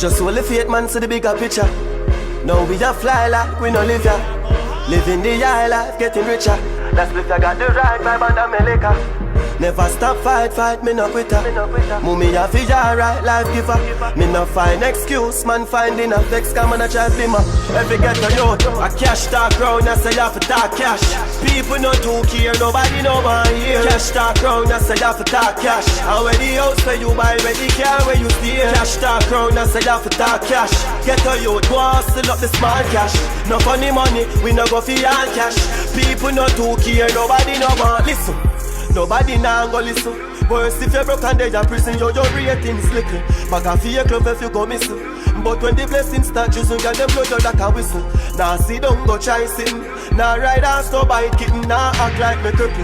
Just hold the faith, man, see the bigger picture. Now we a fly like we no live ya. Living the high life, getting richer. That's if I got the right vibe and I'm a liquor. Never stop fight, me no quitter. Mummy a fi alright, life giver. Me no find excuse, man finding a vex. Come on a try blimmer. Every ghetto youth, a cash talk round, I say you have to talk cash. People no too care, nobody no one here. Cash talk round, I say you have to talk cash. And when the house where you buy, where the car where you stay. Cash talk round, I say you have to talk cash. Ghetto youth, go hustle up the small cash. No funny money, we no go fi all cash. People no too care, nobody no want listen. Nobody now go listen. Worse if you're broke and dead in prison, your ratings little. Bag a fear club if you go missing. But when the blessings start using, get them blood out like a whistle. Now see don't go try sin. Now ride ass no bite kitten. Now act like me cripple.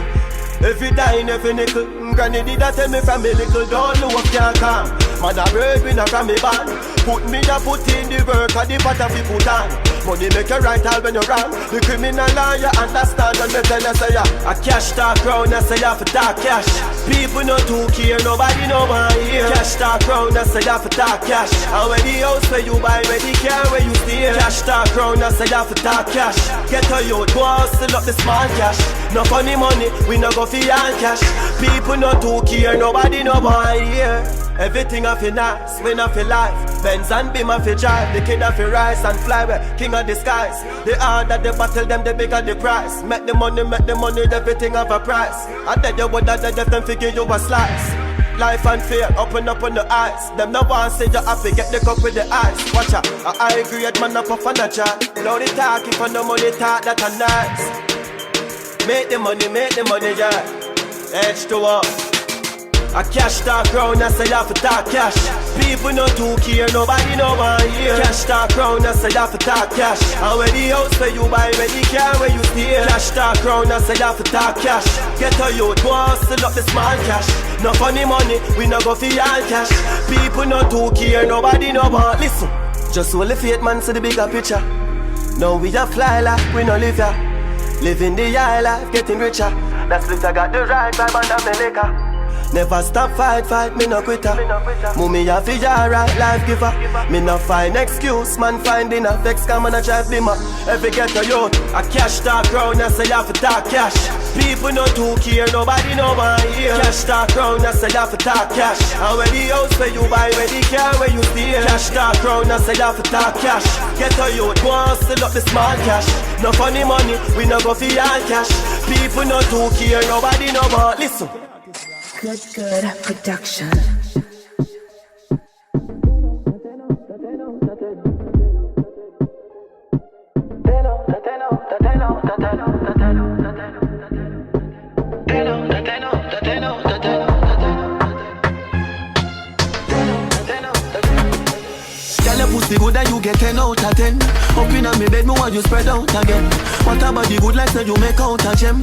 Every dime, every nickel. Granny did that tell me from me little. Don't know what can't come. Man a bird in a Grammy band. Put me a put in the work and the pot of the put on. Money make you right all when you're wrong. The criminal law you understand when me tell you say ya. A cash talk round and say you have to talk cash. People no too care, nobody no one here. Cash talk round and say you have to talk cash. And when the house where you buy, where the car where you stay. Cash talk round and say you have to talk cash. Get a youth, go hustle up the small cash. No funny money, we no go fi all cash. People no too care, nobody no one here. Everything I feel nice, win I feel life. Benz and beam I feel drive. The kid I feel rise and fly where king of the skies. The harder the battle, them the bigger the price. Make the money, everything have a price. I tell you what that death them figure you a slice. Life and fear, open up on the eyes. Them no one say you happy, get the cup with the ice. Watch out, I agree, man up off on a chat. Loud the talking for no money talk, that a nice. Make the money, yeah. Edge to up. A cash talk round and say you have to talk cash. People no too care, nobody no one here. Cash talk round and say you have to talk cash. And when the house where you buy, where the car where you stay. Cash talk round and say you have to talk cash. Get a youth, go hustle up the small cash. No funny money, we no go fi all cash. People no too care, nobody no want listen. Just hold the faith, man, see the bigger picture. Now we a fly like we no live ya. Living the high life, getting richer. That's if I got the right vibe and I'm a liquor. Never stop fight, me no quitter. Mummy a fi alright, life giver. Me no find excuse, man finding a vex. Come on a try blimmer. Every ghetto youth, a cash talk round and say you have to talk cash. People no too care, nobody no one here. Cash talk round and say you have to talk cash. And when the house where you buy, where the car where you stay. Cash talk round and say you have to talk cash. Ghetto youth, go hustle up the small cash. No funny money, we no go fi all cash. People no too care, nobody no want listen. Good production. Pussy good and you get 10 out of 10. Up in a me bed, me want you spread out again. What about the good life that you make out a gem?